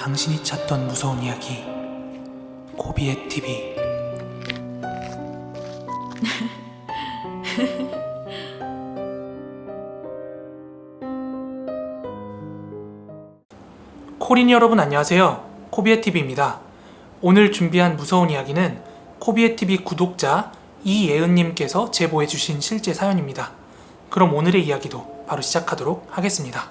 당신이 찾던 무서운 이야기 코비의 TV. 코린 여러분 안녕하세요. 코비의 TV입니다. 오늘 준비한 무서운 이야기는 코비의 TV 구독자 이예은님께서 제보해주신 실제 사연입니다. 그럼 오늘의 이야기도 바로 시작하도록 하겠습니다.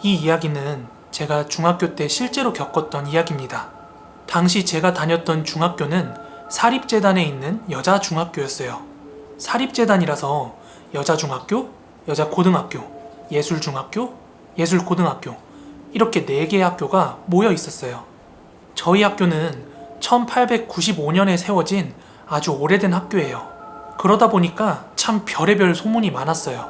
이 이야기는 제가 중학교 때 실제로 겪었던 이야기입니다. 당시 제가 다녔던 중학교는 사립재단에 있는 여자 중학교였어요. 사립재단이라서 여자 중학교, 여자 고등학교, 예술 중학교, 예술 고등학교 이렇게 4개의 학교가 모여 있었어요. 저희 학교는 1895년에 세워진 아주 오래된 학교예요. 그러다 보니까 참 별의별 소문이 많았어요.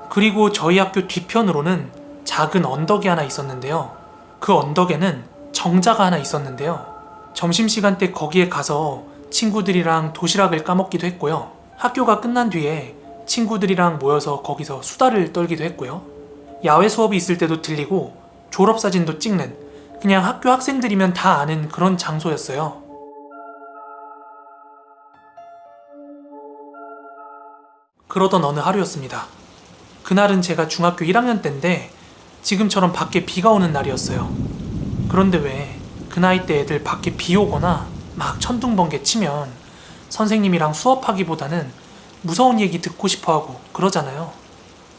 그리고 저희 학교 뒤편으로는 작은 언덕이 하나 있었는데요. 그 언덕에는 정자가 하나 있었는데요. 점심시간 때 거기에 가서 친구들이랑 도시락을 까먹기도 했고요. 학교가 끝난 뒤에 친구들이랑 모여서 거기서 수다를 떨기도 했고요. 야외 수업이 있을 때도 들리고 졸업사진도 찍는 그냥 학교 학생들이면 다 아는 그런 장소였어요. 그러던 어느 하루였습니다. 그날은 제가 중학교 1학년 때인데 지금처럼 밖에 비가 오는 날이었어요. 그런데 왜 그 나이 때 애들 밖에 비 오거나 막 천둥번개 치면 선생님이랑 수업하기보다는 무서운 얘기 듣고 싶어하고 그러잖아요.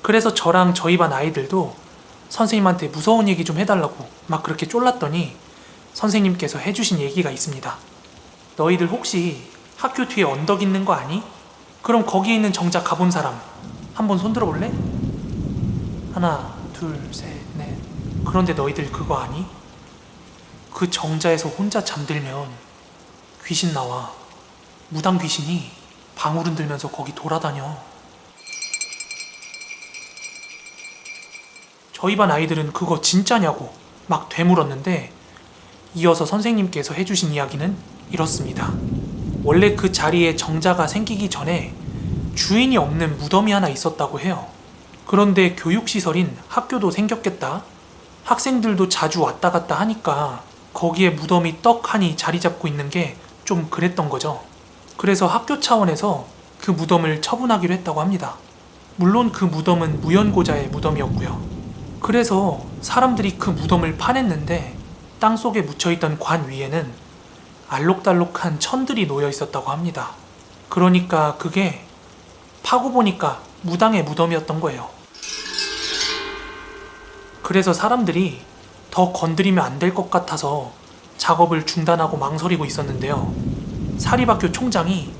그래서 저랑 저희 반 아이들도 선생님한테 무서운 얘기 좀 해달라고 막 그렇게 쫄랐더니 선생님께서 해주신 얘기가 있습니다. 너희들 혹시 학교 뒤에 언덕 있는 거 아니? 그럼 거기에 있는 정자 가본 사람 한번 손 들어볼래? 하나, 둘, 셋, 넷. 그런데 너희들 그거 아니? 그 정자에서 혼자 잠들면 귀신 나와. 무당 귀신이 방울 흔들면서 거기 돌아다녀. 저희 반 아이들은 그거 진짜냐고 막 되물었는데 이어서 선생님께서 해주신 이야기는 이렇습니다. 원래 그 자리에 정자가 생기기 전에 주인이 없는 무덤이 하나 있었다고 해요. 그런데 교육시설인 학교도 생겼겠다. 학생들도 자주 왔다 갔다 하니까 거기에 무덤이 떡하니 자리 잡고 있는 게 좀 그랬던 거죠. 그래서 학교 차원에서 그 무덤을 처분하기로 했다고 합니다. 물론 그 무덤은 무연고자의 무덤이었고요. 그래서 사람들이 그 무덤을 파냈는데 땅속에 묻혀있던 관 위에는 알록달록한 천들이 놓여 있었다고 합니다. 그러니까 그게 파고 보니까 무당의 무덤이었던 거예요. 그래서 사람들이 더 건드리면 안 될 것 같아서 작업을 중단하고 망설이고 있었는데요. 사립학교 총장이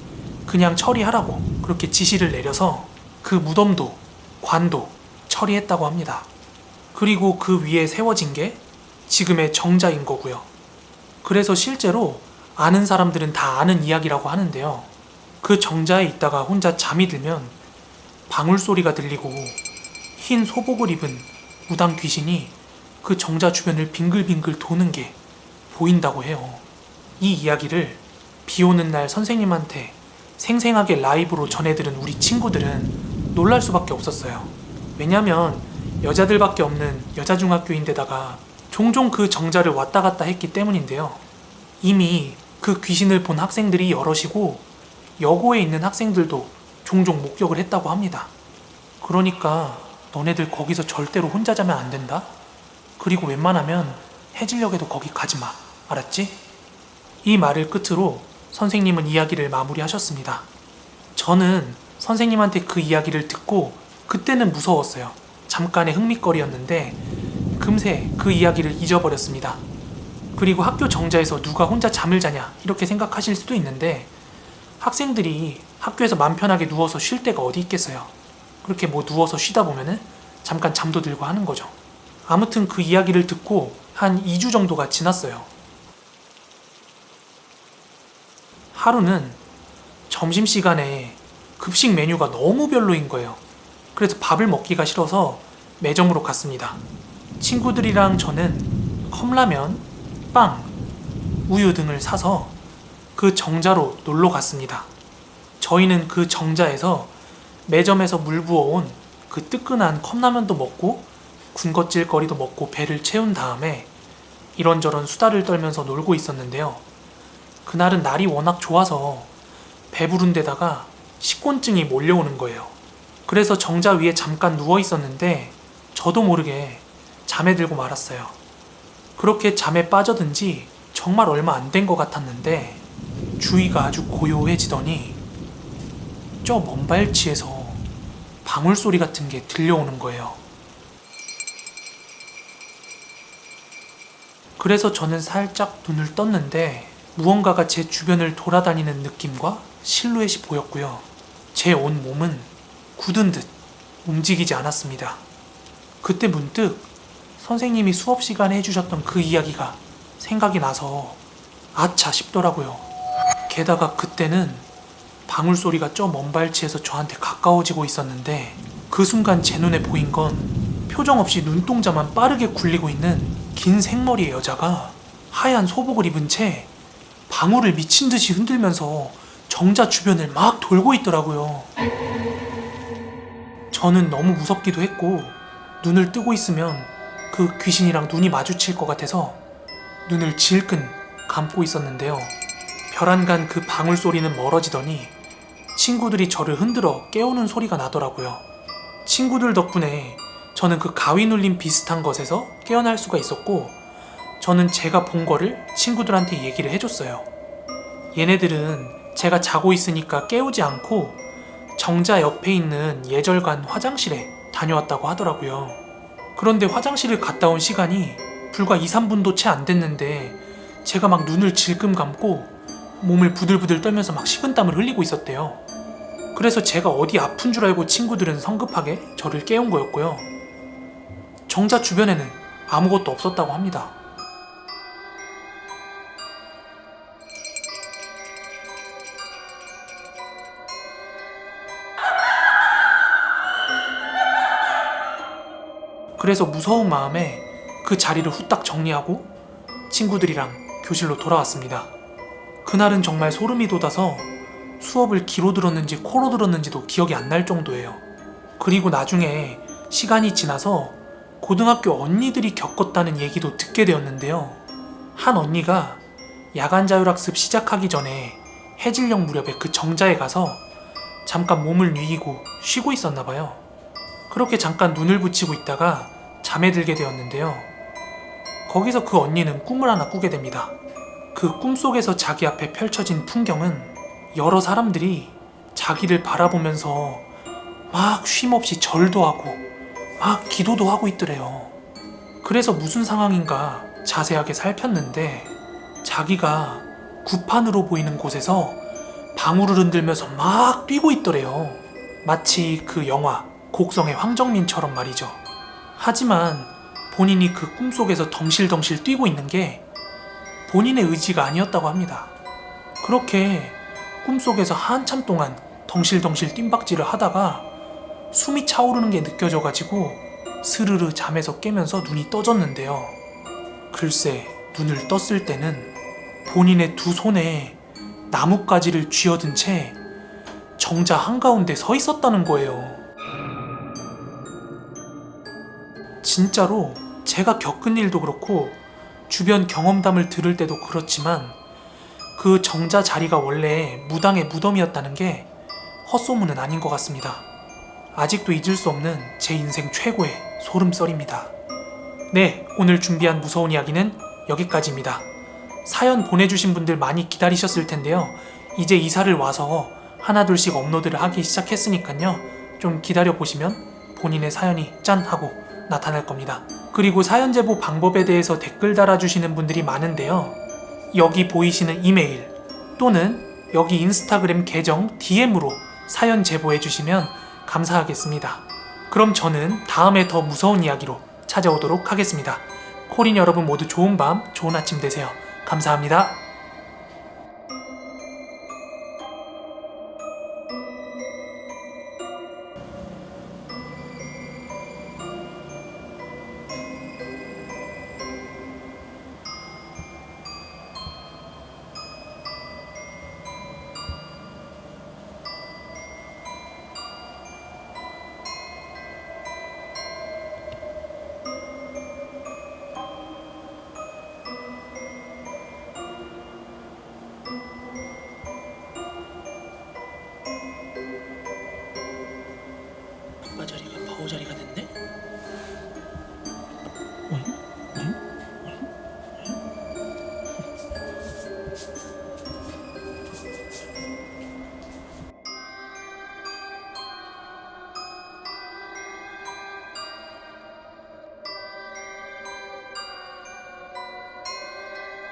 그냥 처리하라고 그렇게 지시를 내려서 그 무덤도 관도 처리했다고 합니다. 그리고 그 위에 세워진 게 지금의 정자인 거고요. 그래서 실제로 아는 사람들은 다 아는 이야기라고 하는데요. 그 정자에 있다가 혼자 잠이 들면 방울 소리가 들리고 흰 소복을 입은 무당 귀신이 그 정자 주변을 빙글빙글 도는 게 보인다고 해요. 이 이야기를 비 오는 날 선생님한테 생생하게 라이브로 전해들은 우리 친구들은 놀랄 수밖에 없었어요. 왜냐면 여자들밖에 없는 여자중학교인데다가 종종 그 정자를 왔다 갔다 했기 때문인데요. 이미 그 귀신을 본 학생들이 여럿이고 여고에 있는 학생들도 종종 목격을 했다고 합니다. 그러니까 너네들 거기서 절대로 혼자 자면 안 된다? 그리고 웬만하면 해질녘에도 거기 가지 마. 알았지? 이 말을 끝으로 선생님은 이야기를 마무리하셨습니다. 저는 선생님한테 그 이야기를 듣고 그때는 무서웠어요. 잠깐의 흥미거리였는데 금세 그 이야기를 잊어버렸습니다. 그리고 학교 정자에서 누가 혼자 잠을 자냐 이렇게 생각하실 수도 있는데 학생들이 학교에서 맘 편하게 누워서 쉴 데가 어디 있겠어요. 그렇게 뭐 누워서 쉬다 보면은 잠깐 잠도 들고 하는 거죠. 아무튼 그 이야기를 듣고 한 2주 정도가 지났어요. 하루는 점심시간에 급식 메뉴가 너무 별로인 거예요. 그래서 밥을 먹기가 싫어서 매점으로 갔습니다. 친구들이랑 저는 컵라면, 빵, 우유 등을 사서 그 정자로 놀러 갔습니다. 저희는 그 정자에서 매점에서 물 부어온 그 뜨끈한 컵라면도 먹고 군것질거리도 먹고 배를 채운 다음에 이런저런 수다를 떨면서 놀고 있었는데요. 그날은 날이 워낙 좋아서 배부른 데다가 식곤증이 몰려오는 거예요. 그래서 정자 위에 잠깐 누워 있었는데 저도 모르게 잠에 들고 말았어요. 그렇게 잠에 빠져든 지 정말 얼마 안 된 것 같았는데 주위가 아주 고요해지더니 저 먼 발치에서 방울소리 같은 게 들려오는 거예요. 그래서 저는 살짝 눈을 떴는데 무언가가 제 주변을 돌아다니는 느낌과 실루엣이 보였고요. 제 온 몸은 굳은 듯 움직이지 않았습니다. 그때 문득 선생님이 수업 시간에 해주셨던 그 이야기가 생각이 나서 아차 싶더라고요. 게다가 그때는 방울소리가 저 먼 발치에서 저한테 가까워지고 있었는데 그 순간 제 눈에 보인 건 표정 없이 눈동자만 빠르게 굴리고 있는 긴 생머리의 여자가 하얀 소복을 입은 채 방울을 미친 듯이 흔들면서 정자 주변을 막 돌고 있더라고요. 저는 너무 무섭기도 했고 눈을 뜨고 있으면 그 귀신이랑 눈이 마주칠 것 같아서 눈을 질끈 감고 있었는데요. 벼랑간 그 방울 소리는 멀어지더니 친구들이 저를 흔들어 깨우는 소리가 나더라고요. 친구들 덕분에 저는 그 가위 눌림 비슷한 것에서 깨어날 수가 있었고 저는 제가 본 거를 친구들한테 얘기를 해줬어요. 얘네들은 제가 자고 있으니까 깨우지 않고 정자 옆에 있는 예절관 화장실에 다녀왔다고 하더라고요. 그런데 화장실을 갔다 온 시간이 불과 2, 3분도 채 안 됐는데 제가 막 눈을 질끔 감고 몸을 부들부들 떨면서 막 식은땀을 흘리고 있었대요. 그래서 제가 어디 아픈 줄 알고 친구들은 성급하게 저를 깨운 거였고요. 정자 주변에는 아무것도 없었다고 합니다. 그래서 무서운 마음에 그 자리를 후딱 정리하고 친구들이랑 교실로 돌아왔습니다. 그날은 정말 소름이 돋아서 수업을 귀로 들었는지 코로 들었는지도 기억이 안 날 정도예요. 그리고 나중에 시간이 지나서 고등학교 언니들이 겪었다는 얘기도 듣게 되었는데요. 한 언니가 야간 자율학습 시작하기 전에 해질녘 무렵에 그 정자에 가서 잠깐 몸을 뉘이고 쉬고 있었나 봐요. 그렇게 잠깐 눈을 붙이고 있다가 잠에 들게 되었는데요. 거기서 그 언니는 꿈을 하나 꾸게 됩니다. 그 꿈속에서 자기 앞에 펼쳐진 풍경은 여러 사람들이 자기를 바라보면서 막 쉼없이 절도 하고 막 기도도 하고 있더래요. 그래서 무슨 상황인가 자세하게 살폈는데 자기가 구판으로 보이는 곳에서 방울을 흔들면서 막 뛰고 있더래요. 마치 그 영화 곡성의 황정민처럼 말이죠. 하지만 본인이 그 꿈속에서 덩실덩실 뛰고 있는 게 본인의 의지가 아니었다고 합니다. 그렇게 꿈속에서 한참 동안 덩실덩실 뜀박질을 하다가 숨이 차오르는 게 느껴져가지고 스르르 잠에서 깨면서 눈이 떠졌는데요. 글쎄, 눈을 떴을 때는 본인의 두 손에 나뭇가지를 쥐어든 채 정자 한가운데 서 있었다는 거예요. 진짜로 제가 겪은 일도 그렇고 주변 경험담을 들을 때도 그렇지만 그 정자 자리가 원래 무당의 무덤이었다는 게 헛소문은 아닌 것 같습니다. 아직도 잊을 수 없는 제 인생 최고의 소름썰입니다. 네, 오늘 준비한 무서운 이야기는 여기까지입니다. 사연 보내주신 분들 많이 기다리셨을 텐데요. 이제 이사를 와서 하나둘씩 업로드를 하기 시작했으니까요. 좀 기다려보시면 본인의 사연이 짠 하고 나타날 겁니다. 그리고 사연 제보 방법에 대해서 댓글 달아주시는 분들이 많은데요. 여기 보이시는 이메일 또는 여기 인스타그램 계정 DM으로 사연 제보해주시면 감사하겠습니다. 그럼 저는 다음에 더 무서운 이야기로 찾아오도록 하겠습니다. 코린 여러분 모두 좋은 밤, 좋은 아침 되세요. 감사합니다. 어?